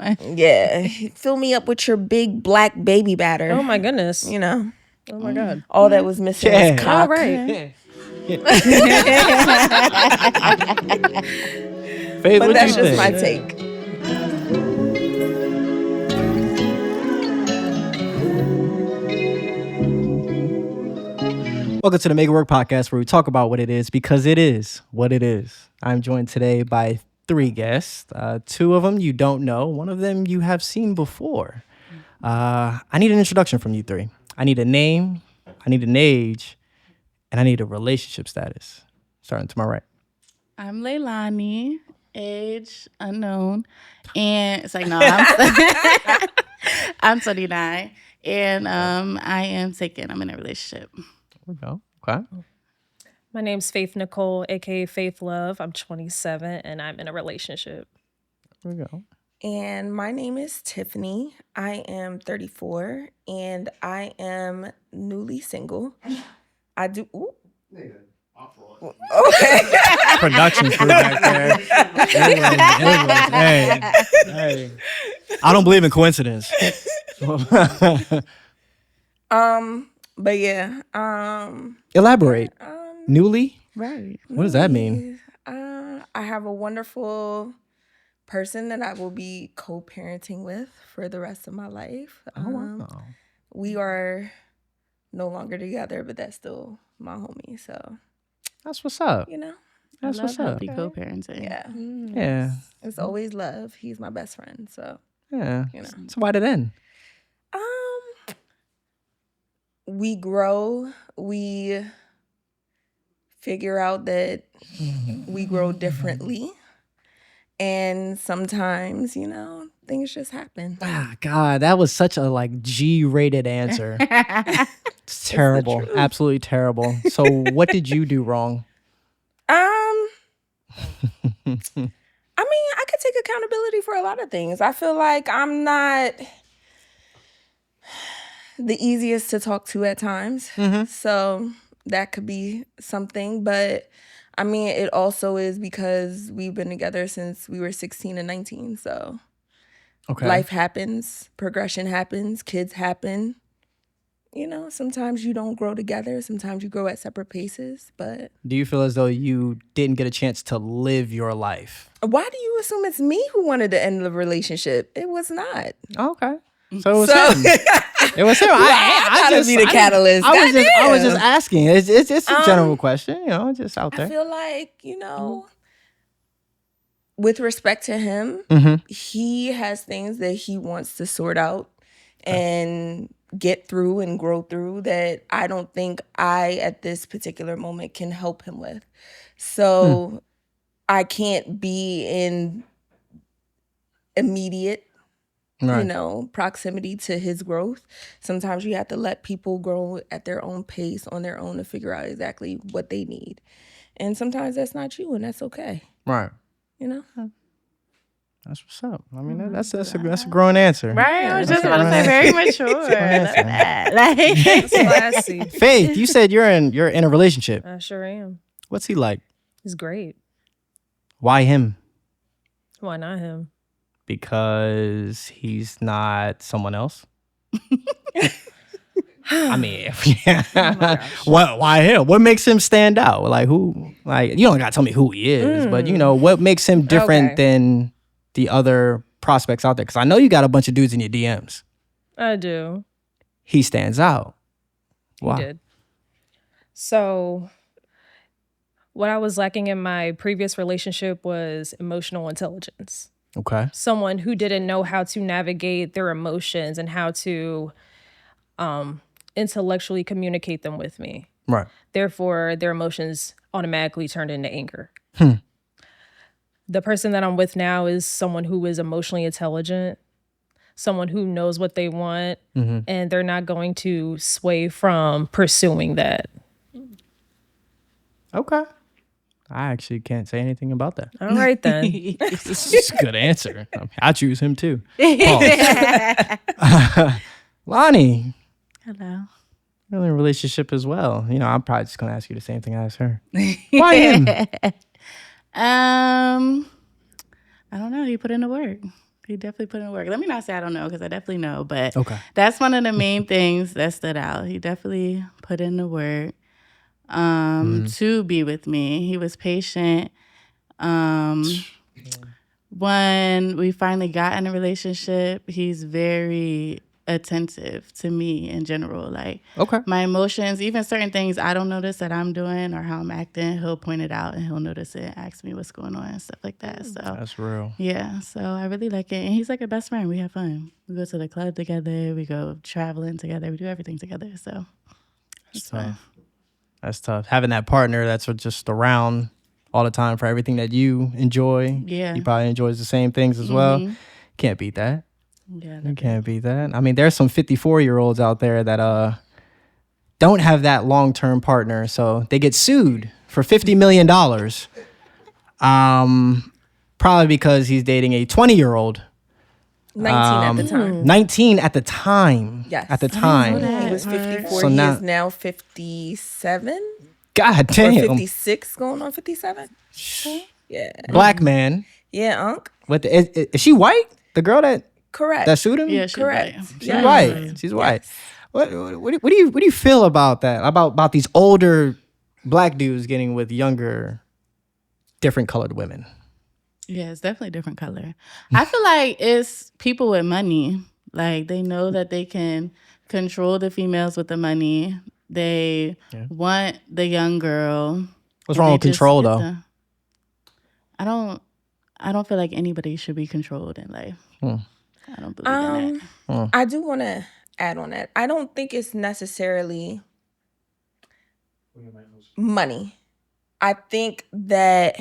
fine. Yeah. Fill me up with your big black baby batter. Oh my goodness. You know. Oh my God. All that was missing was cock. All right. Faith, But what that's you just think? my take. Welcome to the Make It Work podcast, where we talk about what it is because it is what it is. I'm joined today by 3 guests. 2 of them you don't know. 1 of them you have seen before. I need an introduction from you 3. I need a name, I need an age, and I need a relationship status. Starting to my right. I'm Leilani, age unknown, and it's like no, I'm 29, and I am taken. I'm in a relationship. There we go. Okay. My name's Faith Nicole, aka Faith Love. I'm 27 and I'm in a relationship. There we go. And my name is Tiffany. I am 34 and I am newly single. I do. Ooh. Okay. Production crew back there. Hey. I don't believe in coincidence. But yeah. Elaborate. Newly? Right. What does that mean? I have a wonderful person that I will be co-parenting with for the rest of my life. Wow. We are no longer together, but that's still my homie. So That's what's up. you know, That's I love what's up. healthy co-parenting. yeah, Yeah. it's always love. He's my best friend. So Yeah. you know. So why'd it end? We grow. We figure out that we grow differently, and sometimes things just happen. Ah, God, that was such a G-rated answer. It's terrible. Absolutely terrible. So what did you do wrong? I mean, I could take accountability for a lot of things. I feel like I'm not the easiest to talk to at times. So that could be something. But I mean, it also is because we've been together since we were 16 and 19. So life happens, progression happens, kids happen. Sometimes you don't grow together. Sometimes you grow at separate paces. But Do you feel as though you didn't get a chance to live your life? why do you assume it's me who wanted to end the relationship? It was not. Okay. So it was him. It was him. I gotta be the catalyst. I was just asking. It's a general question, just out there. I feel like, with respect to him, he has things that he wants to sort out and get through and grow through that I don't think I, at this particular moment, can help him with. So I can't be in immediate proximity to his growth. Sometimes you have to let people grow at their own pace, on their own, to figure out exactly what they need. And sometimes that's not you, and that's okay. Right. That's what's up. I mean, that's a growing answer. Right. I was just about to say very mature. Love that. That's classy. Faith, you said you're in a relationship. I sure am. What's he like? He's great. Why him? Why not him? Because he's not someone else? I mean, why him? What makes him stand out? You don't gotta tell me who he is, but what makes him different than the other prospects out there? Because I know you got a bunch of dudes in your DMs. I do. He stands out. Why? He did. So what I was lacking in my previous relationship was emotional intelligence. Okay. Someone who didn't know how to navigate their emotions and how to intellectually communicate them with me. Right. Therefore, their emotions automatically turned into anger. The person that I'm with now is someone who is emotionally intelligent, someone who knows what they want, and they're not going to sway from pursuing that. Okay. I actually can't say anything about that. All right, then. This is a good answer. I choose him too. Lonnie. Hello. You're in a relationship as well. I'm probably just going to ask you the same thing I asked her. Why him? I don't know. He put in the work. He definitely put in the work. Let me not say I don't know, because I definitely know, but Okay. that's one of the main things that stood out. He definitely put in the work to be with me. He was patient. When we finally got in a relationship, he's very attentive to me in general. Like, Okay. my emotions, even certain things I don't notice that I'm doing or how I'm acting, he'll point it out and he'll notice it and ask me what's going on and stuff like that. So That's real. yeah, so I really like it. And he's like a best friend. We have fun. We go to the club together. We go traveling together. We do everything together. So it's fun. That's tough. Having that partner that's just around all the time for everything that you enjoy. Yeah. He probably enjoys the same things as well. Can't beat that. Yeah, You can't beat that. I mean, there's some 54-year-olds out there that don't have that long-term partner, so they get sued for $50 million. Probably because he's dating a 20-year-old. 19 at the time. 19 at the time. Yes. At the time. He was 54. So He now- is now 57 God or damn. 56 going on 57. Yeah. Black man. Yeah, Unc. What is she white? The girl that Correct. sued him? Yeah, she's Correct. white. She's white. She's white. What do you feel about that? About these older black dudes getting with younger, different colored women? Yeah, it's definitely a different color. I feel like it's people with money. Like, they know that they can control the females with the money. They want the young girl. What's wrong with They just control get though? I don't feel like anybody should be controlled in life. I don't believe in that. I do want to add on that. I don't think it's necessarily money. I think that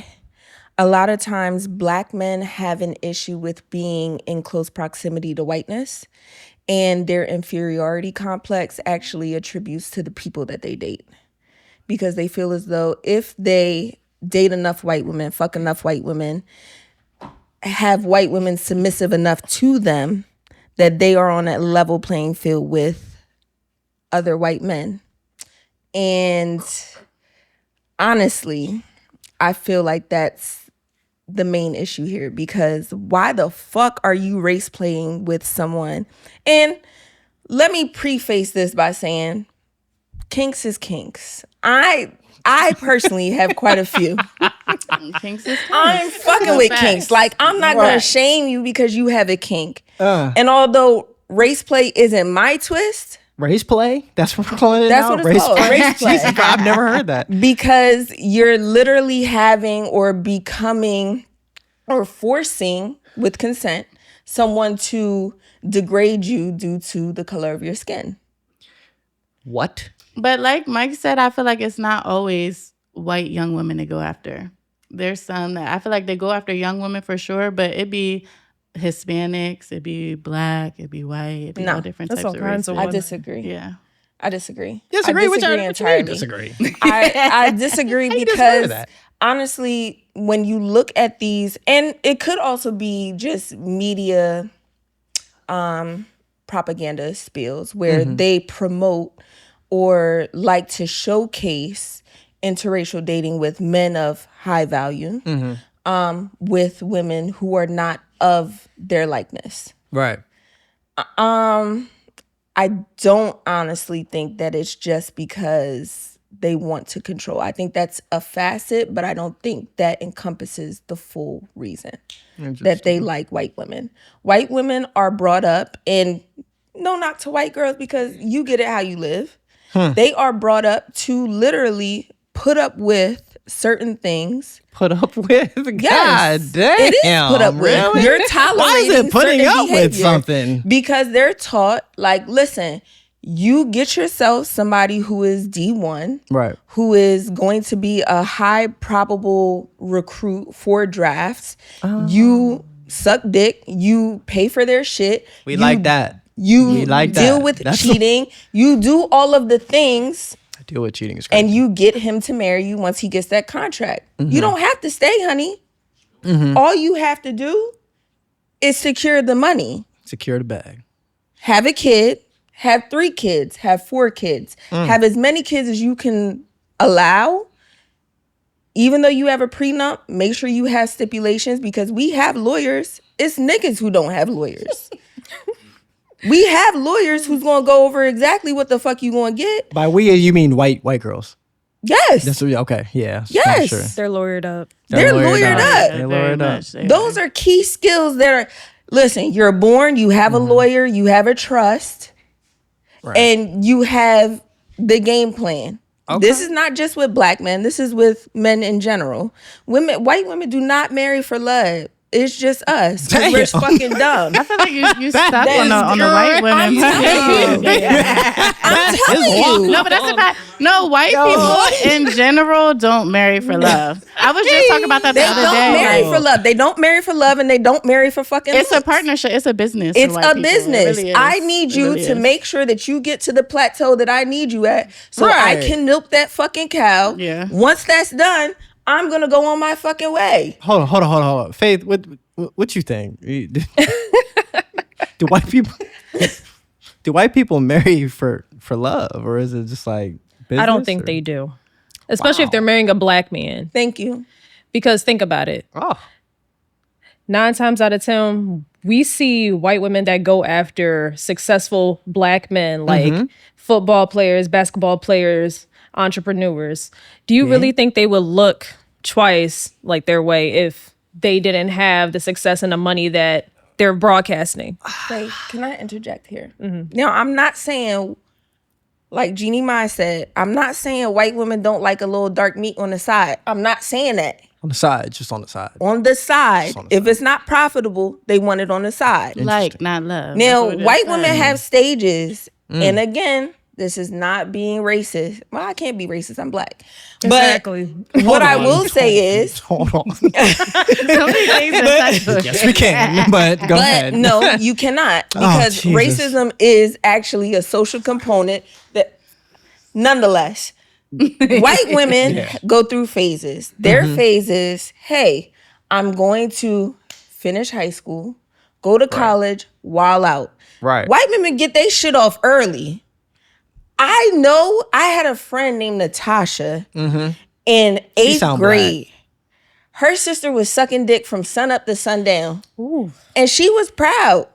a lot of times black men have an issue with being in close proximity to whiteness, and their inferiority complex actually attributes to the people that they date, because they feel as though if they date enough white women, fuck enough white women, have white women submissive enough to them, that they are on a level playing field with other white men. And honestly, I feel like that's the main issue here, because why the fuck are you race playing with someone? And let me preface this by saying kinks is kinks. I personally have quite a few. Kinks is kinks. I'm fucking with kinks. Like, I'm not going to shame you because you have a kink. And although race play isn't my twist. Race play? That's what we're calling it That's now? what it's called. Race play. Jesus, I've never heard that. Because you're literally having or becoming or forcing, with consent, someone to degrade you due to the color of your skin. What? But like Mike said, I feel like it's not always white young women they go after. There's some that I feel like they go after young women for sure, but it'd be Hispanics, it'd be black, it'd be white, it'd be all different that's types all of kinds races. of I women. disagree. Yeah. I disagree. Disagree? I What you entirely. mean disagree? I disagree disagree because with that? honestly, when you look at these, and it could also be just media propaganda spills where they promote or like to showcase interracial dating with men of high value with women who are not of their likeness. Right. I don't honestly think that it's just because they want to control. I think that's a facet, but I don't think that encompasses the full reason that they like white women. White women are brought up, and no knock to white girls because you get it how you live. They are brought up to literally put up with certain things. Put up with? Yes, God damn. it is put up with. Really? You're tolerating Why is it putting certain up with behavior something? because they're taught, like, listen, you get yourself somebody who is D1, Right. who is going to be a high probable recruit for drafts. You suck dick. You pay for their shit. We like that. You We like deal that. with That's cheating. You do all of the things. Deal with cheating is crazy. And you get him to marry you once he gets that contract. You don't have to stay, honey. All you have to do is secure the money. Secure the bag. Have a kid, have 3 kids, have 4 kids, have as many kids as you can allow. Even though you have a prenup, make sure you have stipulations, because we have lawyers It's niggas who don't have lawyers. We have lawyers who's gonna go over exactly what the fuck you gonna get. By we, you mean white girls? Yes. That's okay. Yeah. Yes. Sure. They're lawyered up. They're lawyered up. They're lawyered up. Those are key skills that are. Listen, you're born. You have a lawyer. You have a trust, and you have the game plan. Okay. This is not just with black men. This is with men in general. White women do not marry for love. It's just us. We're fucking dumb. I feel like you stuck on the white women. I'm telling you. No, but that's a fact. No, white people in general don't marry for love. I was just talking about that the other day. They don't marry for love. They don't marry for love, and they don't marry for fucking It's looks. a partnership. It's a business. It's a business. It really I need you to make sure that you get to the plateau that I need you at, so I can milk that fucking cow. Yeah. Once that's done, I'm gonna go on my fucking way. Hold on. Faith, what you think? Do white people marry for love, or is it just like business? I don't think they do. Especially if they're marrying a black man. Thank you. Because think about it. 9 times out of 10, we see white women that go after successful black men, like football players, basketball players, entrepreneurs. Do you really think they would look twice like their way if they didn't have the success and the money that they're broadcasting? Wait, can I interject here? Now, I'm not saying, like Jeannie Mai said, I'm not saying white women don't like a little dark meat on the side. I'm not saying that. On the side, just on the side. On the side. If it's not profitable, they want it on the side. Like, not love. Now, white women have stages. And again, this is not being racist. Well, I can't be racist. I'm black. Exactly. But what I will say is... Hold on. Yes, we can. But go ahead. No, you cannot. Because racism is actually a social component that... Nonetheless... White women go through phases. Their phases, hey, I'm going to finish high school, go to college, while out. Right. White women get their shit off early. I know I had a friend named Natasha in 8th grade. Black. Her sister was sucking dick from sun up to sundown. Ooh. And she was proud.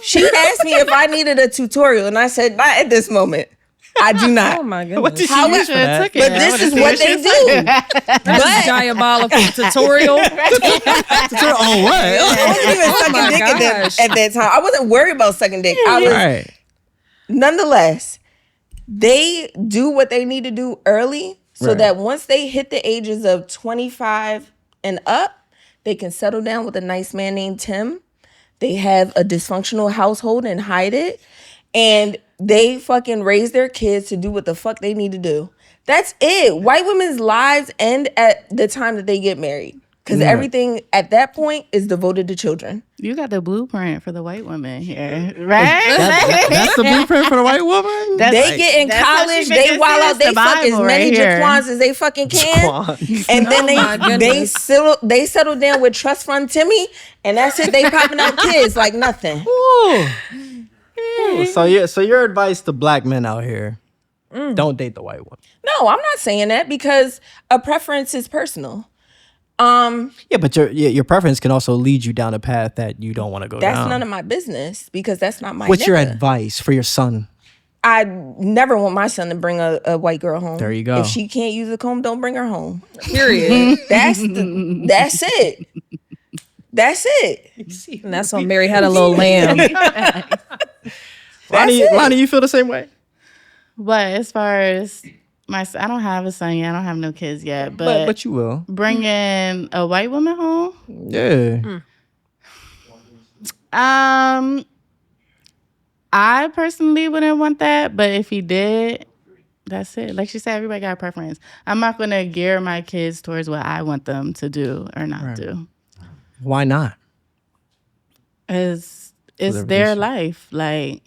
She asked me if I needed a tutorial, and I said, not at this moment. I do not. Oh my goodness. What did However, use for that? but this is what they do. That's diabolical tutorial. Oh, what? I wasn't even sucking dick at that time. I wasn't worried about sucking dick. I was, nonetheless, they do what they need to do early so that once they hit the ages of 25 and up, they can settle down with a nice man named Tim. They have a dysfunctional household and hide it. And they fucking raise their kids to do what the fuck they need to do. That's it. White women's lives end at the time that they get married. Because everything at that point is devoted to children. You got the blueprint for the white woman here, right? That's the blueprint for the white woman? They get in college, they wild out, they fuck as many Jaquans as they fucking can. And then they settle down with trust fund Timmy, and that's it. They popping out kids like nothing. Ooh. So your advice to black men out here, don't date the white woman. No, I'm not saying that because a preference is personal. Yeah, but your preference can also lead you down a path that you don't want to go down. That's none of my business because that's not my What's nigga. your advice for your son? I never want my son to bring a white girl home. There you go. If she can't use a comb, don't bring her home. Period. That's it. That's it. And that's when Mary had a little lamb. Lonnie, you feel the same way? But as far as I don't have a son yet. I don't have no kids yet. But you will. Bringing a white woman home? Yeah. I personally wouldn't want that. But if he did, that's it. Like she said, everybody got a preference. I'm not going to gear my kids towards what I want them to do or not do. Why not? It's their life. Like,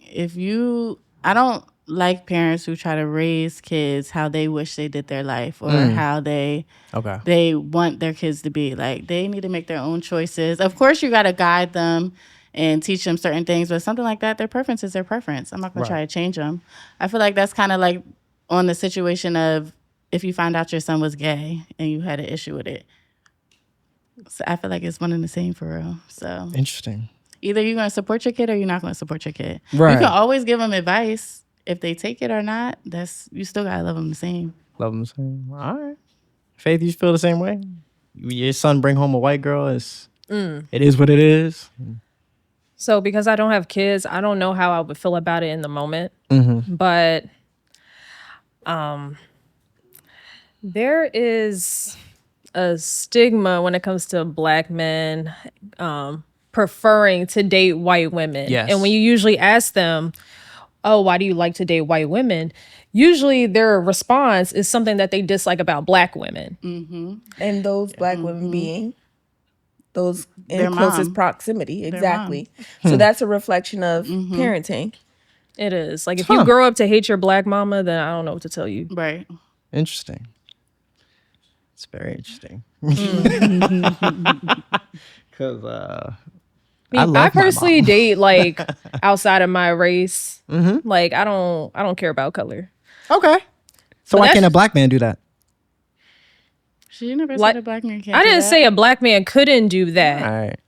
I don't like parents who try to raise kids how they wish they did their life or how they want their kids to be. Like, they need to make their own choices. Of course, you got to guide them and teach them certain things, but something like that, their preference is their preference. I'm not going to try to change them. I feel like that's kind of like on the situation of if you find out your son was gay and you had an issue with it. So I feel like it's one and the same for real. So Interesting. either you're going to support your kid or you're not going to support your kid. Right. You can always give them advice. If they take it or not, you still got to love them the same. Love them the same. All right. Faith, you feel the same way? Your son bring home a white girl. It is what it is. So because I don't have kids, I don't know how I would feel about it in the moment. But there is a stigma when it comes to Black men preferring to date white women. Yes. And when you usually ask them, oh, why do you like to date white women? Usually their response is something that they dislike about Black women. And those Black women being those in Their closest mom. proximity. Exactly. So that's a reflection of parenting. It is. Like, if you grow up to hate your Black mama, then I don't know what to tell you. Right. Interesting. It's very interesting. Because I love I my personally mom. date like outside of my race. Like, I don't care about color. Okay. So why that's- can't a Black man do that? She never Like- said a Black man can't I do didn't that. say a Black man couldn't do that. All right.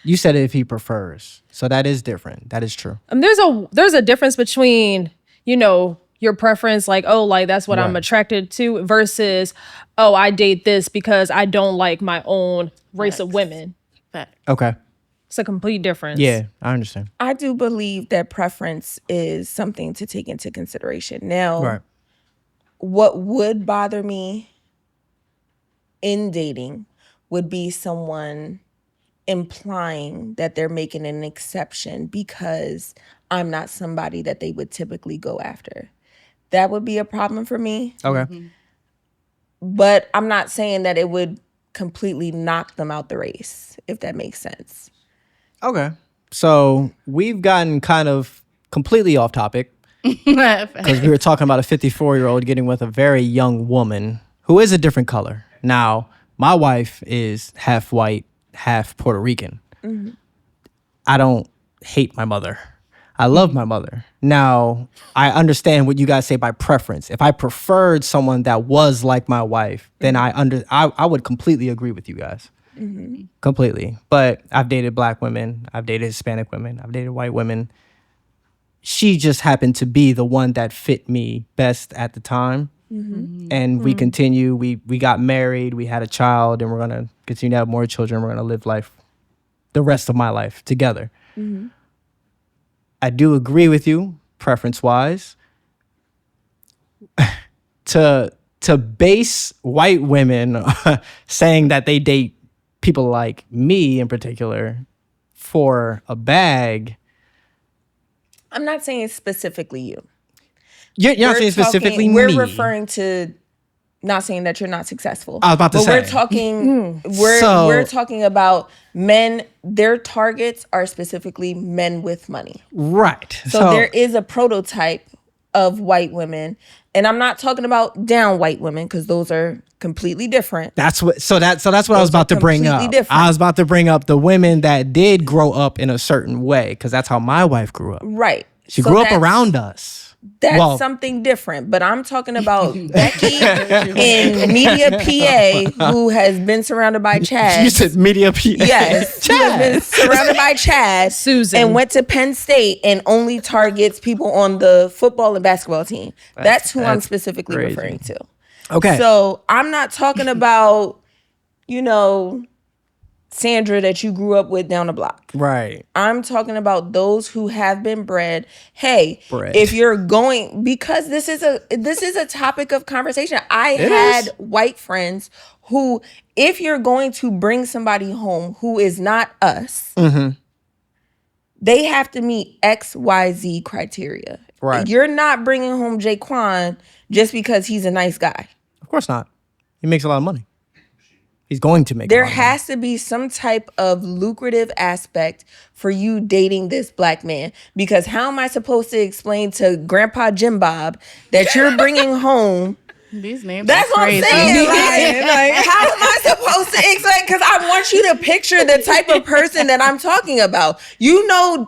You said if he prefers. So that is different. That is true. There's a difference between, your preference, like, oh, like that's what I'm Right. attracted to, versus, oh, I date this because I don't like my own race of Facts. women. Fact. Okay. It's a complete difference. Yeah, I understand. I do believe that preference is something to take into consideration. Now, Right. what would bother me in dating would be someone implying that they're making an exception because I'm not somebody that they would typically go after. That would be a problem for me. Okay. But I'm not saying that it would completely knock them out the race, if that makes sense. Okay. So we've gotten kind of completely off topic because we were talking about a 54-year-old getting with a very young woman who is a different color. Now, my wife is half white, half Puerto Rican. I don't hate my mother. I love my mother. Now, I understand what you guys say by preference. If I preferred someone that was like my wife, then I would completely agree with you guys. Completely. But I've dated Black women. I've dated Hispanic women. I've dated white women. She just happened to be the one that fit me best at the time. And we continue. We got married. We had a child, and we're going to continue to have more children. We're going to live life, the rest of my life together. I do agree with you, preference-wise. To base white women saying that they date people like me in particular for a bag. I'm not saying specifically you. You're not saying specifically me. We're referring to, not saying that you're not successful. I was about to but say. we're talking. We're talking about men. Their targets are specifically men with money. Right. So there is a prototype of white women, and I'm not talking about down white women because those are completely different. That's what I was about to bring up. completely different. I was about to bring up the women that did grow up in a certain way because that's how my wife grew up. Right. She So grew up that's- around us. That's Well- something different. But I'm talking about Becky in Media PA, who has been surrounded by Chad. You said media people. Yes, who has been surrounded by Chad. Susan. And went to Penn State and only targets people on the football and basketball team. That's who I'm specifically crazy. referring to. Okay. So I'm not talking about, Sandra that you grew up with down the block. Right. I'm talking about those who have been bred. Hey, Bred. if you're going, because this is a topic of conversation. I had white friends who, if you're going to bring somebody home who is not us, they have to meet XYZ criteria. Right. You're not bringing home Jaquan just because he's a nice guy. Of course not. He makes a lot of money. He's going to make There a lot of money. has to be some type of lucrative aspect for you dating this black man. Because how am I supposed to explain to Grandpa Jim Bob that you're bringing home? These names That's are what I'm crazy. saying. Like, how am I supposed to explain? Because I want you to picture the type of person that I'm talking about.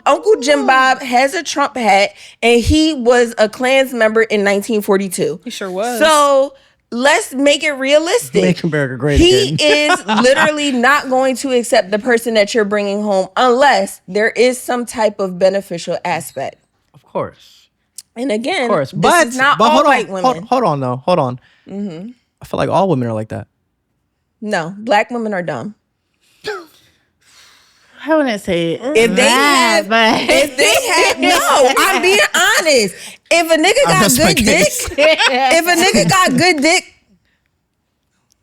Uncle Jim Bob has a Trump hat, and he was a Klans member in 1942. He sure was. So, let's make it realistic. Make America great He again. is literally not going to accept the person that you're bringing home unless there is some type of beneficial aspect. Of course. And again, Of course. this is not all hold white on, women. Hold on, though. Hold on. I feel like all women are like that. No, black women are dumb. I wouldn't say If they have, no, I'm being honest. If a nigga got good dick,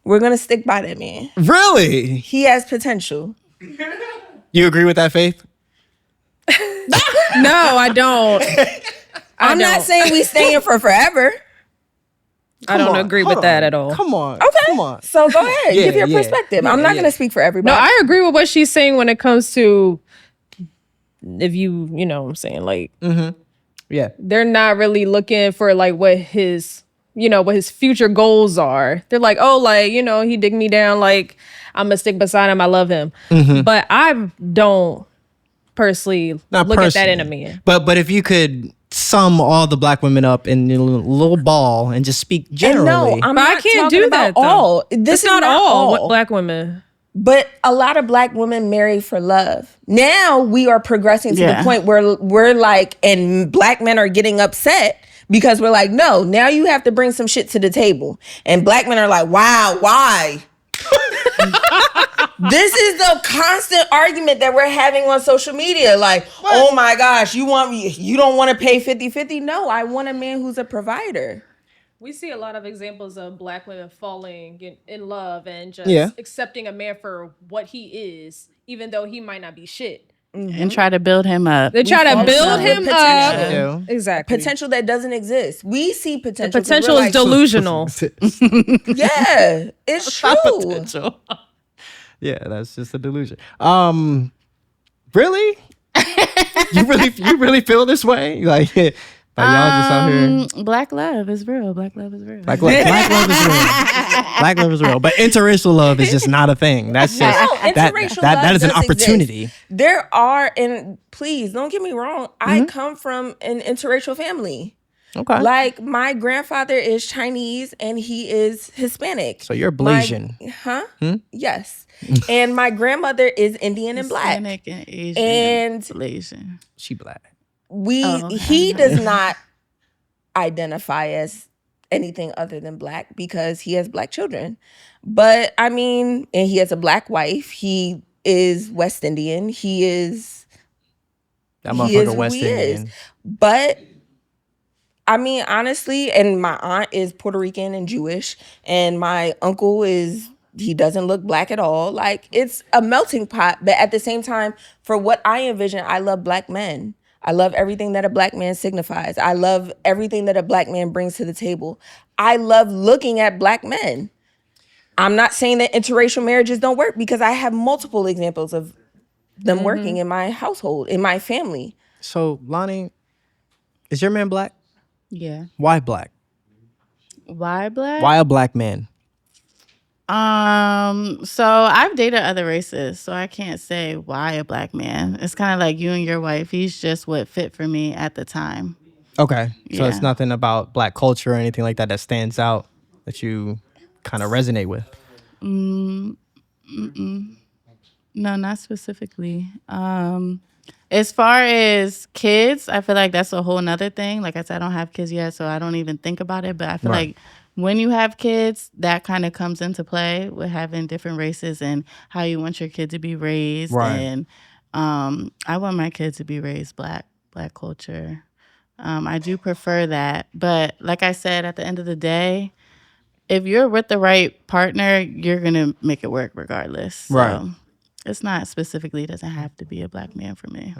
we're gonna stick by that man. Really? He has potential. You agree with that, Faith? No, I don't. I'm not saying we staying for forever. I don't agree with that at all. Come on. Okay. Come on. So go ahead. Yeah, Give your yeah. perspective. Yeah, I'm not yeah. gonna speak for everybody. No, I agree with what she's saying when it comes to if you know what I'm saying, like Yeah. they're not really looking for like what his future goals are. They're like, oh, like, he digged me down, like I'm gonna stick beside him. I love him. But I don't personally Not look at that in a personally. man. But if you could sum all the black women up in a little ball and just speak And generally. no, I'm But I not can't talking do about that, though. all. This It's is not all all. black women. But a lot of black women marry for love. Now we are progressing to the point where we're like, and black men are getting upset because we're like, no, now you have to bring some shit to the table. And black men are like, wow, why? This is the constant argument that we're having on social media. Like, oh my gosh, you don't want to pay 50-50? No, I want a man who's a provider. We see a lot of examples of black women falling in love and just accepting a man for what he is, even though he might not be shit. And try to build him up. They try to build him up. Potential. Exactly. Potential that doesn't exist. We see potential. The potential is delusional. Yeah, it's true. Potential. Yeah, that's just a delusion. Really? you really feel this way? Like y'all just out here. Black love is real. Black love is real. Black love is real. Black love is real. But interracial love is just not a thing. That's just interracial that love is an does opportunity. exist. There are, and please don't get me wrong, I come from an interracial family. Okay. Like my grandfather is Chinese and he is Hispanic. So you're Blasian. Yes. And my grandmother is Indian and black. Hispanic and Asian And Malaysian. She black. He does not identify as anything other than black because he has black children. But I mean, and he has a black wife. He is West Indian. He is West Indian. But I mean, honestly, and my aunt is Puerto Rican and Jewish, and my uncle he doesn't look black at all. Like, it's a melting pot. But at the same time, for what I envision, I love black men. I love everything that a black man signifies. I love everything that a black man brings to the table. I love looking at black men. I'm not saying that interracial marriages don't work because I have multiple examples of them working in my household, in my family. So, Lonnie, is your man black? Yeah. Why black? Why black? Why a black man? So I've dated other races, so I can't say why a black man. It's kind of like you and your wife. He's just what fit for me at the time. Okay. So it's Yeah. nothing about black culture or anything like that stands out that you kind of resonate with? No, not specifically. As far as kids, I feel like that's a whole nother thing. Like I said, I don't have kids yet, so I don't even think about it. But I feel like when you have kids, that kind of comes into play with having different races and how you want your kid to be raised. Right. And I want my kid to be raised black culture. I do prefer that. But like I said, at the end of the day, if you're with the right partner, you're going to make it work regardless. So Right. it's not specifically, it doesn't have to be a black man for me.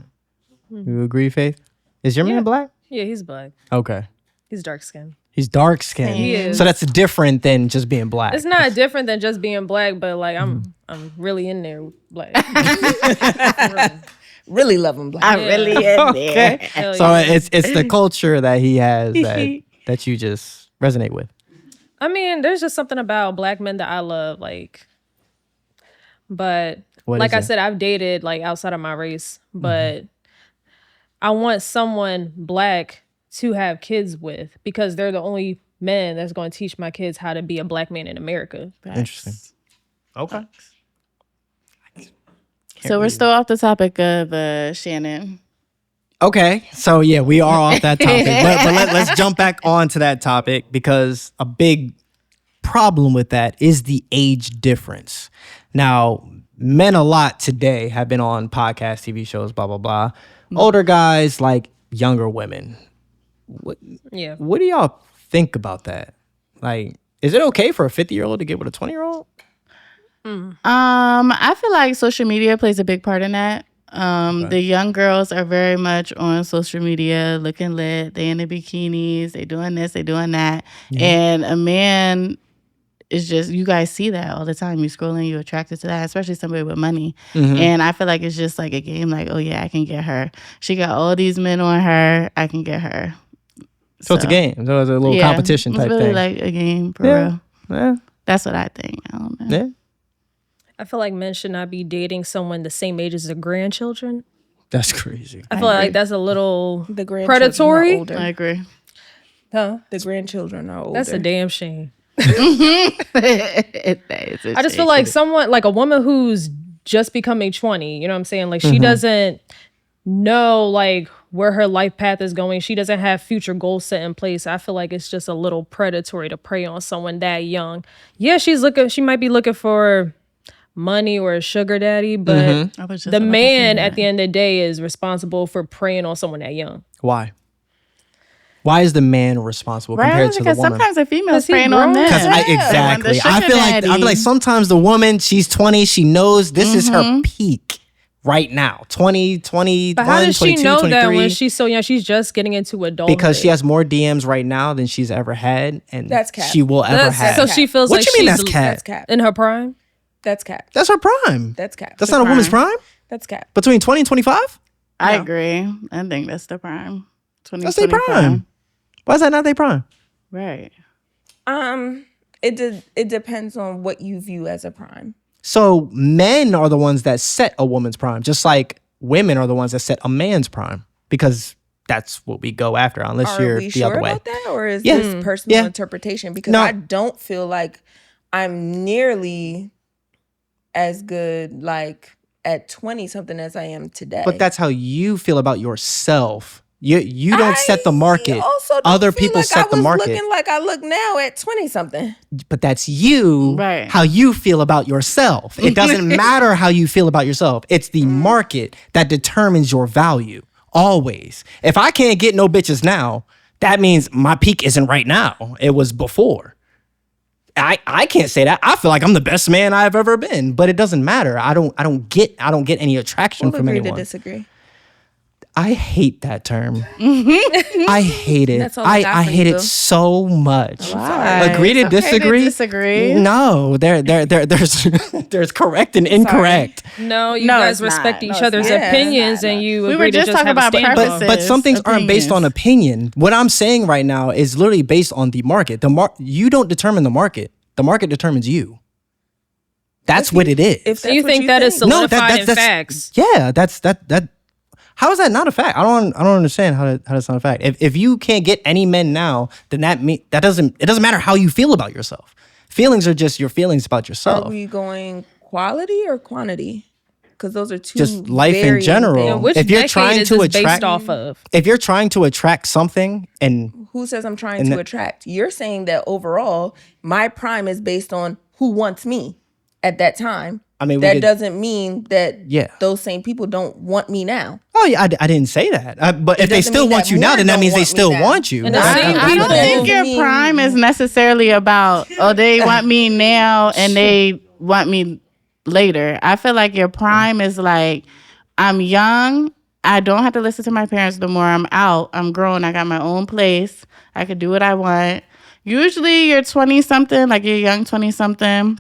You agree, Faith? Is your man black? Yeah, he's black. Okay. He's dark skinned. He's dark skinned. He is. So that's different than just being black. It's not different than just being black, but like I'm really in there black. Really love him black. I really in there. Hell So yeah. it's the culture that he has that you just resonate with. I mean, there's just something about black men that I love, like, but What like is I it? said, I've dated like outside of my race, but I want someone black to have kids with because they're the only man that's going to teach my kids how to be a black man in America. Interesting. Okay. So we're still off the topic of Shannon. Okay, so yeah, we are off that topic, but let's jump back onto that topic because a big problem with that is the age difference. Now, men a lot today have been on podcasts, TV shows, blah, blah, blah. Older guys like younger women. What do y'all think about that? Like, is it okay for a 50-year-old to get with a 20-year-old? I feel like social media plays a big part in that. The young girls are very much on social media looking lit. They in the bikinis. They doing this. They doing that. Yeah. And a man is just, you guys see that all the time. You scrolling, you attracted to that, especially somebody with money. Mm-hmm. And I feel like it's just like a game like, oh yeah, I can get her. She got all these men on her. I can get her. So it's a game. So it's a little competition type thing. It's really thing. like a game for real. Yeah. That's what I think. I don't know. Yeah. I feel like men should not be dating someone the same age as their grandchildren. That's crazy. I feel like that's a little the predatory. Older. I agree. Huh? The grandchildren are older. That's a damn shame. I just feel like someone, like a woman who's just becoming 20, you know what I'm saying? Like she doesn't know like where her life path is going. She doesn't have future goals set in place. I feel like it's just a little predatory to prey on someone that young. Yeah, she might be looking for money or a sugar daddy, but the man at the end of the day is responsible for preying on someone that young. Why? Why is the man responsible compared to the woman? Because sometimes the female's preying on men. Exactly. I feel like sometimes the woman, she's 20, she knows this is her peak right now. 20, 21, but how does she 22, know 23? That when she's so young? She's just getting into adulthood. Because she has more DMs right now than she's ever had, and that's cap. she will ever have. So she feels what like you mean she's that's cap? In her prime? That's cap. That's her prime. That's cap. That's not a woman's prime? That's cap. Between 20 and 25? I agree. I think that's the prime. 20, that's their prime. Why is that not their prime? Right. It depends on what you view as a prime. So men are the ones that set a woman's prime, just like women are the ones that set a man's prime, because that's what we go after, unless you're the other way. Are we sure about that, or is this personal interpretation? Because I don't feel like I'm nearly as good like at 20 something as I am today. But that's how you feel about yourself. You don't set the market. Other people set the market. Looking like I look now at 20 something. But that's you, right? How you feel about yourself. It doesn't matter how you feel about yourself. It's the market that determines your value. Always. If I can't get no bitches now, that means my peak isn't right now. It was before. I can't say that. I feel like I'm the best man I've ever been, but it doesn't matter. I don't get any attraction from anyone. We'll agree to disagree. I hate that term. I hate it. That's all I hate it so much. Why? Agree to disagree? Disagree? No, there's correct and incorrect. No, you guys respect each other's opinions, and you agree to just have a standpoint. But some things aren't based on opinion. What I'm saying right now is literally based on the market. You don't determine the market. The market determines you. That's what it is. So you think that is solidified in facts? Yeah, that. How is that not a fact? I don't understand how that's not a fact. If you can't get any men now, then it doesn't matter how you feel about yourself. Feelings are just your feelings about yourself. Are we going quality or quantity? Because those are two just life in general. Which if you're trying to attract, based off of? If you're trying to attract something, and who says I'm trying to attract? You're saying that overall, my prime is based on who wants me at that time. I mean, that doesn't mean that those same people don't want me now. Oh yeah, I didn't say that. But if they still want you now, then that means they still want you. And I don't think your prime is necessarily about, they want me now and they want me later. I feel like your prime is like, I'm young. I don't have to listen to my parents no more. I'm out. I'm grown. I got my own place. I could do what I want. Usually you're 20-something, like you're young 20-something.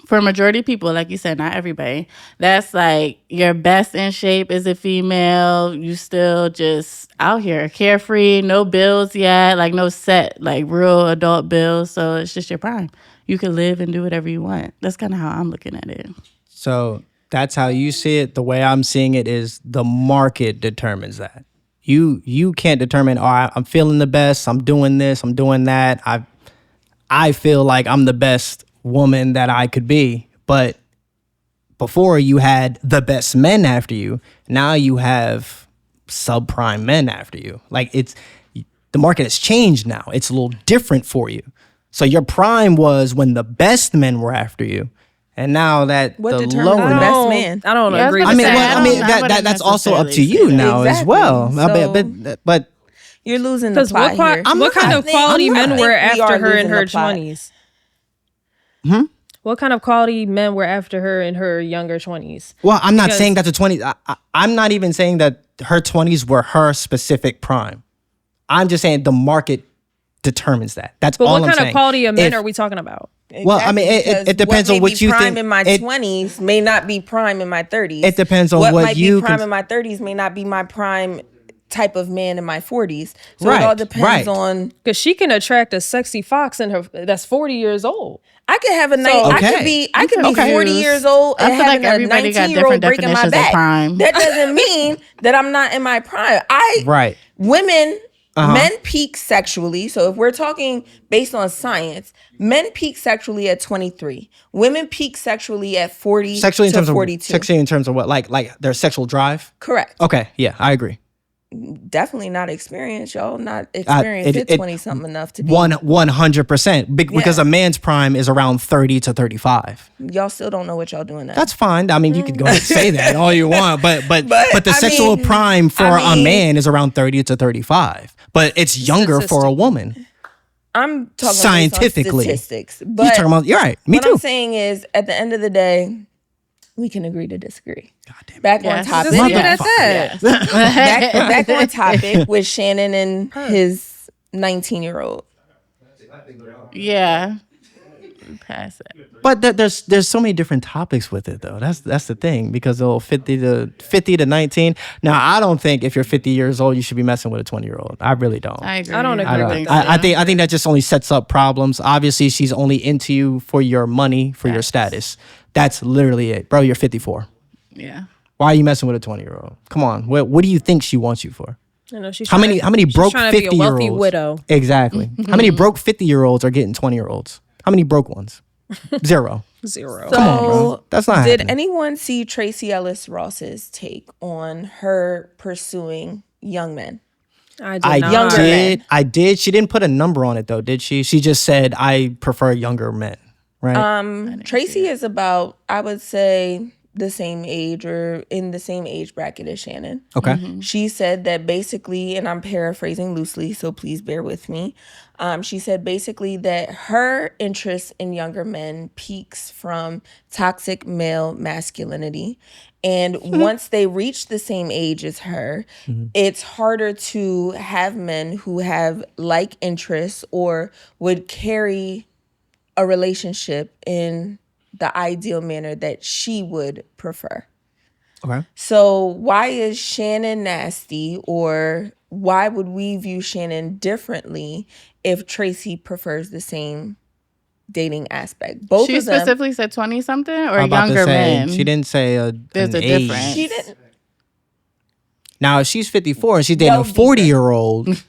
For a majority of people, like you said, not everybody, that's like your best in shape as a female. You still just out here, carefree, no bills yet, like no set, like real adult bills. So it's just your prime. You can live and do whatever you want. That's kind of how I'm looking at it. So that's how you see it. The way I'm seeing it is the market determines that. You can't determine, I'm feeling the best, I'm doing this, I'm doing that. I feel like I'm the best woman that I could be. But before you had the best men after you, now you have subprime men after you. Like the market has changed now. It's a little different for you. So your prime was when the best men were after you. And now that What the determines lower the men, best man? I don't Yeah, I was agree about with to say, that. I wouldn't that's also up to necessarily you say now that. as well. Exactly. But You're losing the Because plot here. what kind not. of quality I'm men not. were I think we after are her in losing her the plot. 20s? What kind of quality men were after her in her younger 20s? Well, I'm not Because- saying that the 20s, I'm not even saying that her 20s were her specific prime. I'm just saying the market determines that. That's But all what I'm kind saying. of quality of men If- are we talking about? Well, I mean, Exactly, it depends on may what be you prime think. in my It- 20s may not be prime in my 30s. It depends on what might you be prime cons- in my 30s may not be my prime type of man in my 40s. So Right, it all depends right. on. Because she can attract a sexy fox in her that's 40 years old. I could have a night. Okay. I could be Okay. 40 years old I and feel like having a everybody got 19-year-old different breaking my definitions of back. prime. That doesn't mean that I'm not in my prime. Right. Women, men peak sexually. So if we're talking based on science, men peak sexually at 23. Women peak sexually at 40 Sexually in to terms 42. of sexually in terms of what, like their sexual drive. Correct. Okay, yeah, I agree. Definitely not experienced, y'all. Not experienced at 20 something enough to be. 100%. Because Yeah. a man's prime is around 30 to 35. Y'all still don't know what y'all doing now. That's fine. I mean, you could go ahead and say that all you want, but the I sexual mean- prime for I a mean- man is around 30 to 35. But it's younger for a woman. I'm talking Scientifically. based on statistics. You But talking about? You're right. Me what too. I'm saying is, at the end of the day, we can agree to disagree. God damn it. Back on Yes. topic. Just leave it at Yes. that. Back on topic with Shannon and his 19-year-old. Yeah. Pass it. But there's so many different topics with it though. That's the thing, because they'll 50 to 19. Now I don't think if you're 50 years old you should be messing with a 20-year-old. I really don't. I agree. I don't agree with think that. so. I think that just only sets up problems. Obviously, she's only into you for your money, for your status. That's literally it, bro. You're 54. Yeah. Why are you messing with a 20-year-old? Come on. What do you think she wants you for? You know, she's How many she's broke trying to be a 50-year-olds? wealthy widow. Exactly. How many broke 50-year-olds are getting 20-year-olds? How many broke ones? 0. 0. So, on, bro. That's not did happening. anyone see Tracy Ellis Ross's take on her pursuing young men? I I did not. Younger men. did. I did. She didn't put a number on it though, did she? She just said I prefer younger men. Right. Tracy is about, I would say, the same age or in the same age bracket as Shannon. Okay. She said that basically, and I'm paraphrasing loosely, so please bear with me. She said basically that her interest in younger men peaks from toxic male masculinity. And once they reach the same age as her, it's harder to have men who have like interests or would carry a relationship in the ideal manner that she would prefer. Okay. So why is Shannon nasty, or why would we view Shannon differently if Tracy prefers the same dating aspect? Both She of them. specifically said 20 something or I'm about to younger say, men. she didn't say There's an a age. difference. She didn't. Now, if she's 54 and she's dating a Delve deeper. 40-year-old,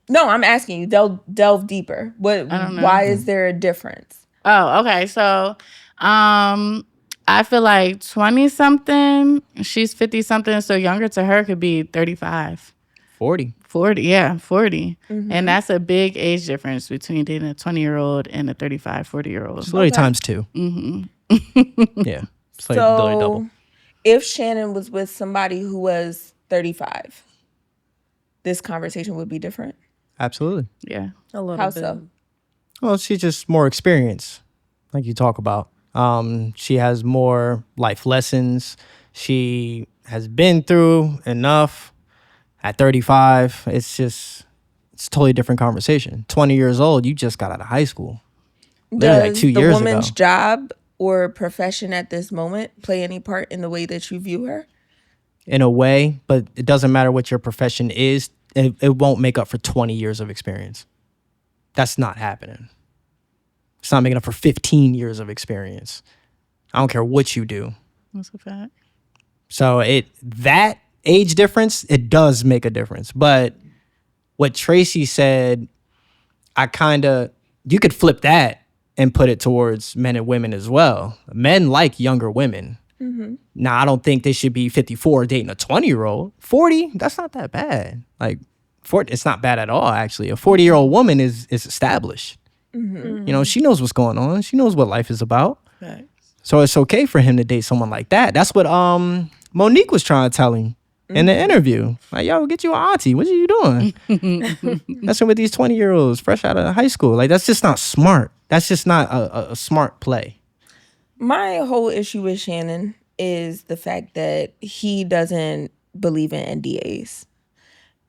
No, I'm asking you. Delve deeper. What? I don't know. Why is there a difference? Oh, okay. So, I feel like 20 something, she's 50 something, so younger to her could be 35. 40. 40, yeah, 40. And that's a big age difference between dating a 20-year-old and a 35, 40-year-old. It's literally times 2. Yeah. It's like literally double. So, if Shannon was with somebody who was 35, this conversation would be different. Absolutely. Yeah. A little How bit. so? Well, she's just more experienced, like you talk about. She has more life lessons. She has been through enough. At 35, it's a totally different conversation. 20 years old, you just got out of high school. Literally, like Does 2 the years woman's ago. job or profession at this moment play any part in the way that you view her? In a way, but it doesn't matter what your profession is. It won't make up for 20 years of experience. That's not happening. It's not making up for 15 years of experience. I don't care what you do. That's a fact. So that age difference, it does make a difference. But what Tracy said, you could flip that and put it towards men and women as well. Men like younger women. Now, I don't think they should be 54 dating a 20-year-old. 40, that's not that bad. Like, 40, it's not bad at all, actually. A 40-year-old woman is established. You know, she knows what's going on. She knows what life is about. Facts. So it's okay for him to date someone like that. That's what Monique was trying to tell him in the interview. Like, yo, get you an auntie. What are you doing? Messing with these 20-year-olds fresh out of high school. Like, that's just not smart. That's just not a smart play. My whole issue with Shannon is the fact that he doesn't believe in NDAs.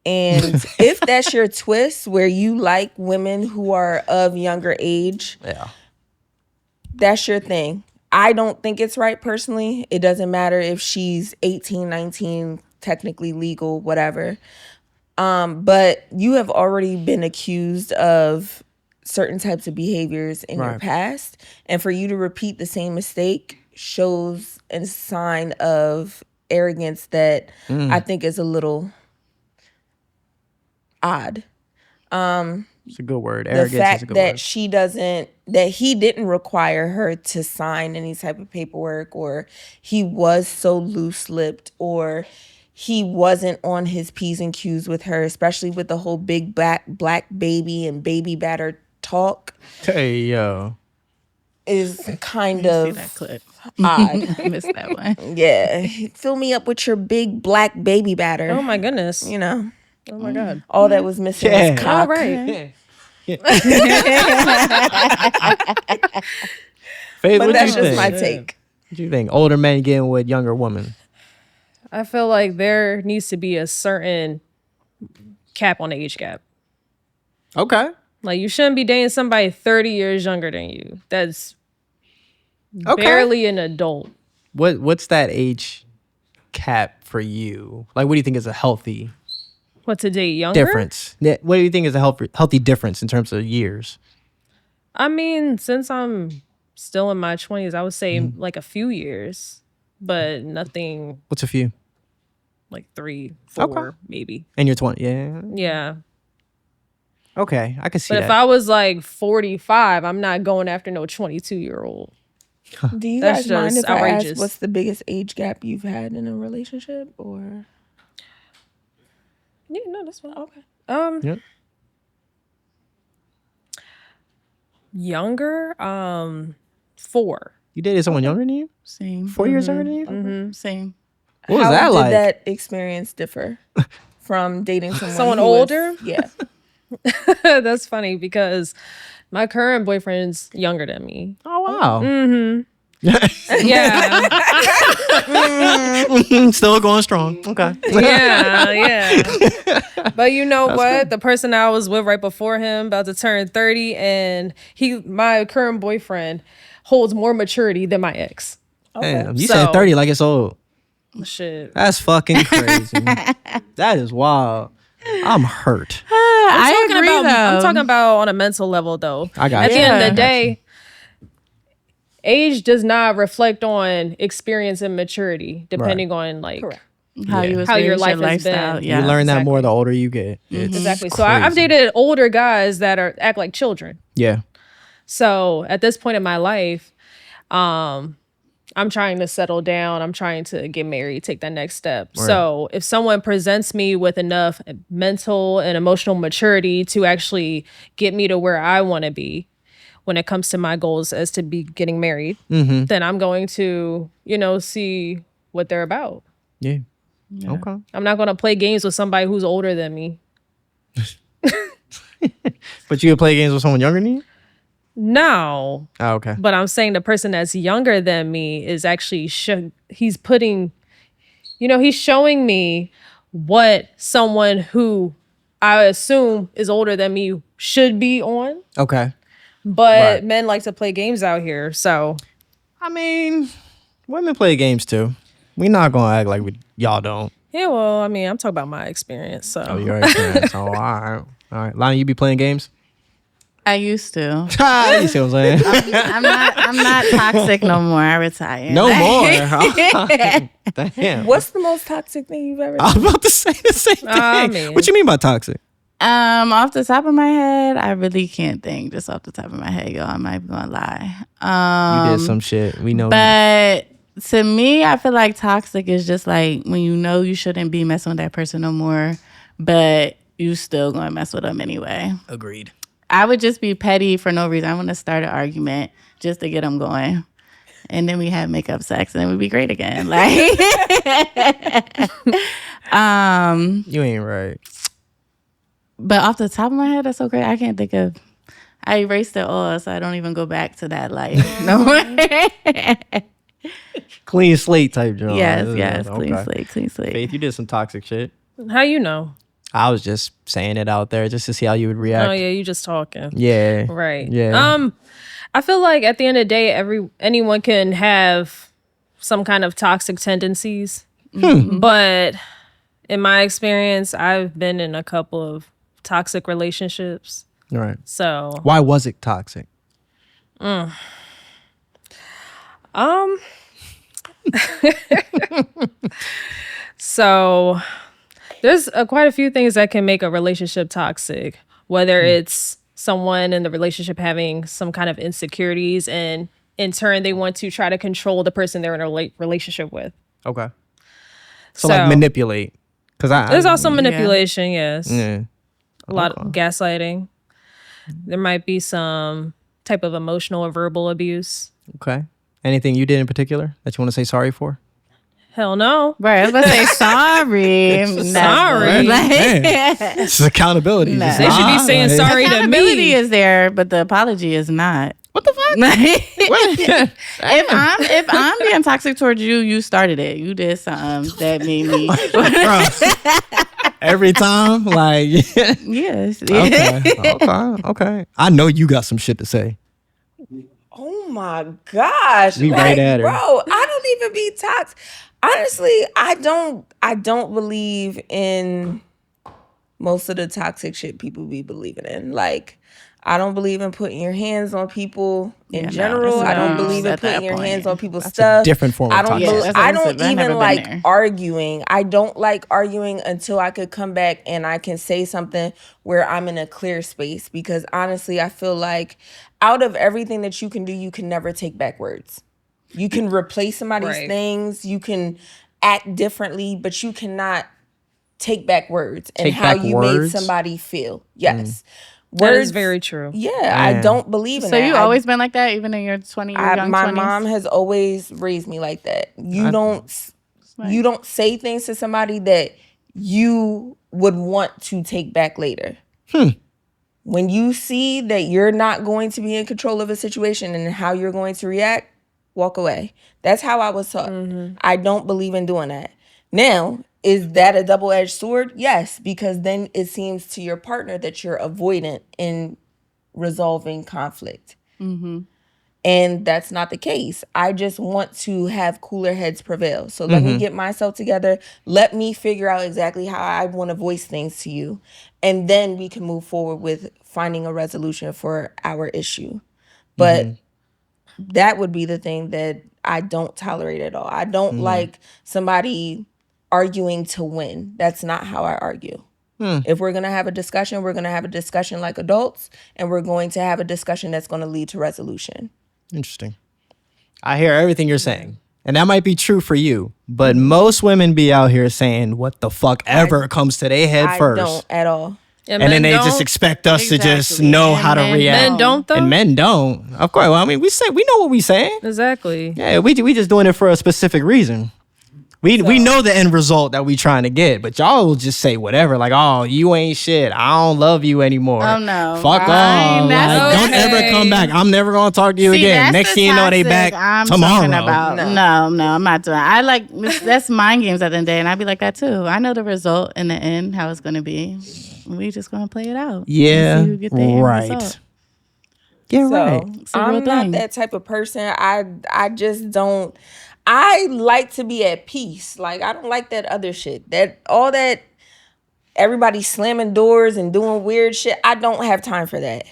And if that's your twist, where you like women who are of younger age, that's your thing. I don't think it's right personally. It doesn't matter if she's 18, 19, technically legal, whatever. But you have already been accused of certain types of behaviors in your past. And for you to repeat the same mistake shows a sign of arrogance that I think is a little odd. It's a good word. The Arrogance fact is a good that word. he didn't require her to sign any type of paperwork, or he was so loose-lipped, or he wasn't on his P's and Q's with her, especially with the whole big black baby and baby batter talk. Hey, yo. Is kind See of that clip. odd. I missed that one. Yeah. Fill me up with your big black baby batter. Oh my goodness. You know, Oh my God. all that was missing was cock. All right. Faith, But what that's you just think? my take. What you think? Older men getting with younger women. I feel like there needs to be a certain cap on the age gap. Okay. Like, you shouldn't be dating somebody 30 years younger than you. That's Okay. barely an adult. What's that age cap for you? Like, what do you think is a healthy What, to date younger? difference? Yeah, what do you think is a healthy difference in terms of years? I mean, since I'm still in my 20s, I would say like a few years, but nothing What's a few? like 3, 4, maybe. And you're 20. Yeah. Yeah. Okay. I can see But that. if I was like 45, I'm not going after no 22-year-old. Do you That's guys mind just if I outrageous. ask what's the biggest age gap you've had in a relationship? Or Yeah, no, that's fine. okay. Yep. Younger, 4. You dated someone younger than you? Same. 4 years younger than you? Same. What was How that did like? that experience differ from dating Someone who was- older? Yeah. That's funny because my current boyfriend's younger than me. Oh, wow. Yeah. Still going strong. Okay. Yeah. But you know what? The person I was with right before him about to turn 30, and my current boyfriend holds more maturity than my ex. Damn, you So- said 30 like it's old. Shit. That's fucking crazy. That is wild. I'm hurt. I agree, though. I'm talking about on a mental level, though. I got At you. the end of Yeah. the day, age does not reflect on experience and maturity, depending on like Correct. how Yeah. you How your experience life has lifestyle. been. Yeah. You learn that more exactly. the older you get. It's exactly. So I've crazy. dated older guys that act like children. Yeah. So at this point in my life, I'm trying to settle down. I'm trying to get married, take that next step. Right. So if someone presents me with enough mental and emotional maturity to actually get me to where I want to be when it comes to my goals as to be getting married, then I'm going to, see what they're about. Yeah. Okay. I'm not going to play games with somebody who's older than me. But you would play games with someone younger than you? No. Oh, okay. But I'm saying the person that's younger than me is actually he's showing me what someone who I assume is older than me should be on. Okay. But Right. men like to play games out here, so I mean, women play games too. We not gonna act like y'all don't. yeah. Well, I mean, I'm talking about my experience. So Oh, your experience. Oh, all right. All right. Lonnie, you be playing games? I used to. You see what I'm saying? I'm not toxic no more. I retired. No more. Damn. What's the most toxic thing you've ever I was done? about to say the same thing. man. What you mean by toxic? Off the top of my head, I really can't think. Just off the top of my head, yo, I'm not even gonna lie. You did some shit. We know. But to me, I feel like toxic is just like when you know you shouldn't be messing with that person no more, but you still gonna mess with them anyway. Agreed. I would just be petty for no reason. I want to start an argument just to get them going. And then we have makeup sex and it would be great again. Like, You ain't right. but off the top of my head, that's so great. I can't think of, I erased it all, so I don't even go back to that life. No more. Clean slate type job. Yes, Okay. clean slate. Faith, you did some toxic shit. How you know? I was just saying it out there just to see how you would react. Oh yeah, you just talking. Yeah. Right. Yeah. I feel like at the end of the day, anyone can have some kind of toxic tendencies. But in my experience, I've been in a couple of toxic relationships. Right. So Why was it toxic? So there's quite a few things that can make a relationship toxic, whether it's someone in the relationship having some kind of insecurities and in turn they want to try to control the person they're in a relationship with. Okay. So like manipulate. Because there's also manipulation, yes. Yeah. A lot of gaslighting. There might be some type of emotional or verbal abuse. Okay. Anything you did in particular that you want to say sorry for? Hell no. Right, I was about to say sorry. Sorry. It's accountability. No. Just They should be nah, saying like- sorry to Accountability me. is there, but the apology is not. What the fuck? if I'm being toxic towards you, you started it. You did something that made me. Bro, every time, like, Yes. okay. I know you got some shit to say. Oh my gosh. We right at her. Bro, I don't even be toxic. Honestly, I don't believe in most of the toxic shit people be believing in. Like, I don't believe in putting your hands on people in general. I don't believe in putting your hands on people's stuff. Different form of I don't. toxic. I don't even like arguing. I don't like arguing until I could come back and I can say something where I'm in a clear space. Because honestly, I feel like out of everything that you can do, you can never take back words. You can replace somebody's things. You can act differently, but you cannot take back words and how you made somebody feel. Yes. That is very true. Yeah, I don't believe in that. So you always been like that, even in your young 20s? My mom has always raised me like that. You don't say things to somebody that you would want to take back later. When you see that you're not going to be in control of a situation and how you're going to react, walk away. That's how I was taught. I don't believe in doing that. Now, is that a double-edged sword? Yes, because then it seems to your partner that you're avoidant in resolving conflict. And that's not the case. I just want to have cooler heads prevail. So let me get myself together. Let me figure out exactly how I want to voice things to you. And then we can move forward with finding a resolution for our issue. But that would be the thing that I don't tolerate at all. I don't like somebody arguing to win. That's not how I argue. If we're going to have a discussion, we're going to have a discussion like adults, and we're going to have a discussion that's going to lead to resolution. Interesting. I hear everything you're saying. And that might be true for you, but most women be out here saying what the fuck ever comes to their head first. I don't at all. And then they just expect us to just know how to react. Men don't though. And men don't. Of course. Well, I mean, we know what we saying. Exactly. Yeah, we just doing it for a specific reason. We know the end result that we trying to get, but y'all will just say whatever, like, oh, you ain't shit. I don't love you anymore. Oh, no. Fuck off. Fine, Like, don't ever come back. I'm never gonna talk to you again. Next thing you know, they back tomorrow. No, I'm not doing it. That's mind games at the end of the day, and I be like that too. I know the result in the end, how it's gonna be. We just gonna play it out. Yeah, See who get the end right. result. Yeah, So, right. I'm not that type of person. I just don't. I like to be at peace. Like, I don't like that other shit. That everybody slamming doors and doing weird shit. I don't have time for that.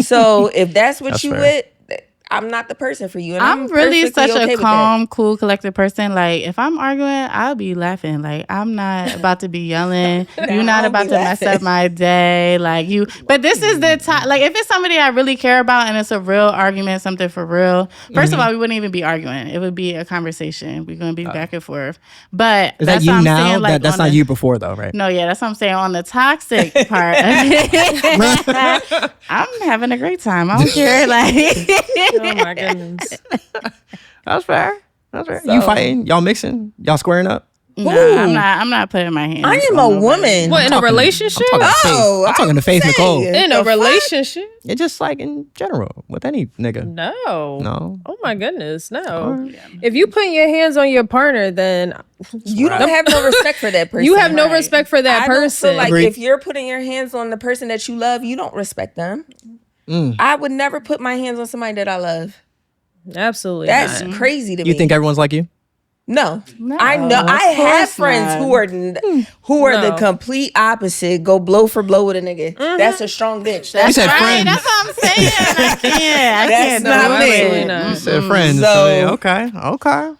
So if that's what That's you fair. with, I'm not the person for you. And I'm really perfectly such okay a with calm, cool, collected person. Like, if I'm arguing, I'll be laughing. Like, I'm not about to be yelling. You're Nah, I not don't about be to mess laughing. up my day. Like, but this is the time. Like, if it's somebody I really care about and it's a real argument, something for real, first of all, we wouldn't even be arguing. It would be a conversation. We're going to be back and forth. But Is that that's you what I'm now? saying. Like, That's on not the- you before, though, right? No, yeah, that's what I'm saying. On the toxic part of it, I'm having a great time. I don't care. Like, Oh my goodness. That's fair. That's fair. So- You fighting? Y'all mixing? Y'all squaring up? nah, Ooh. I'm not putting my hands. I am on a nobody. woman. What, in a relationship? I'm talking to Faith. Oh, I'm talking to Faith I'm Nicole. saying. In a The fuck? relationship? It's just like in general with any nigga. No. No. Oh my goodness, no. Alright. If you putting your hands on your partner, then You don't have no respect for that person. you have no Right. respect for that I don't person. feel like Agreed. if you're putting your hands on the person that you love, you don't respect them. I would never put my hands on somebody that I love. Absolutely That's not. crazy to me. You think everyone's like you? No, No, I know. of I have course friends not. who are the No. complete opposite. Go blow for blow with a nigga. That's a strong bitch. You That's said Right, friends. that's what I'm saying. I can't. That's do not it. me. Absolutely not. You said friends. So, So- yeah, okay.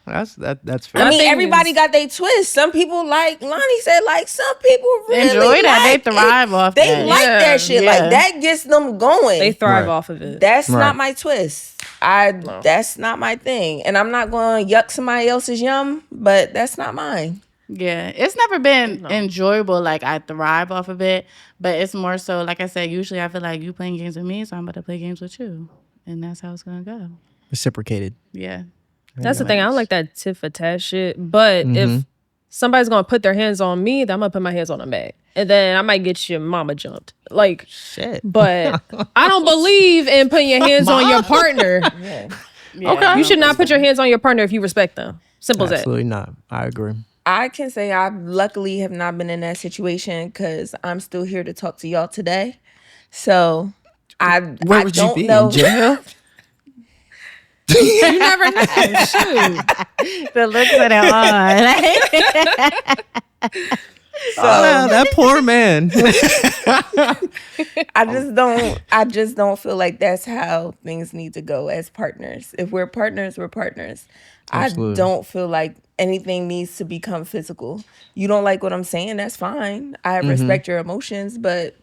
That's fair. I mean, thing everybody is- got their twist. Some people like Lonnie said, like some people really Enjoy that. like They thrive off They that. like Yeah. that shit. Yeah. Like that gets them going. They thrive Right. off of it. That's Right. not my twist. That's not my thing. And I'm not going to yuck somebody else's yum, but that's not mine. Yeah, it's never been enjoyable. Like, I thrive off of it, but it's more so, like I said, usually I feel like you playing games with me, so I'm about to play games with you, and that's how it's gonna go. Reciprocated. Yeah. That's the thing. I don't like that tit for tat shit. But if somebody's gonna put their hands on me, then I'm gonna put my hands on them back. And then I might get your mama jumped. Like, Shit. but I don't believe in putting your hands on your partner. Yeah. You should not put your hands on your partner if you respect them. Simple as that. Absolutely not. I agree. I can say I luckily have not been in that situation because I'm still here to talk to y'all today. So Where I would don't you be? know. In jail? You never know. Shoot. The looks of their on. Oh, that poor man. I just don't feel like that's how things need to go as partners. If we're partners, we're partners. Absolutely. I don't feel like anything needs to become physical. You don't like what I'm saying, that's fine. I respect your emotions, but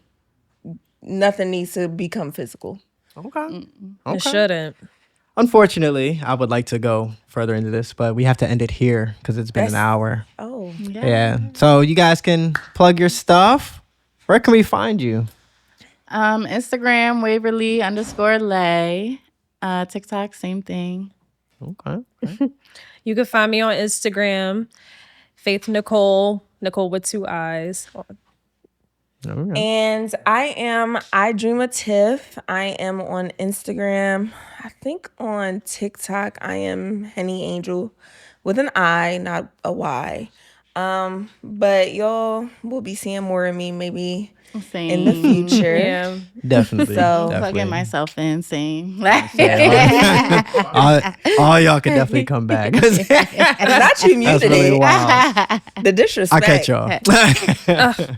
nothing needs to become physical. Okay. It shouldn't. Unfortunately, I would like to go further into this, but we have to end it here because it's been an hour. Oh. Yeah. So you guys can plug your stuff. Where can we find you? Instagram, Waverly_Lay. TikTok, same thing. Okay. You can find me on Instagram, Faith Nicole with 2 eyes. Okay. And I Dream a Tiff. I am on Instagram. I think on TikTok I am Henny Angel with an I, not a Y. But y'all will be seeing more of me maybe Same. in the future. Yeah. Definitely. So- Plugging definitely. myself in, same. all y'all can definitely come back. Not you That's muted really it. wild. The disrespect. I'll catch y'all.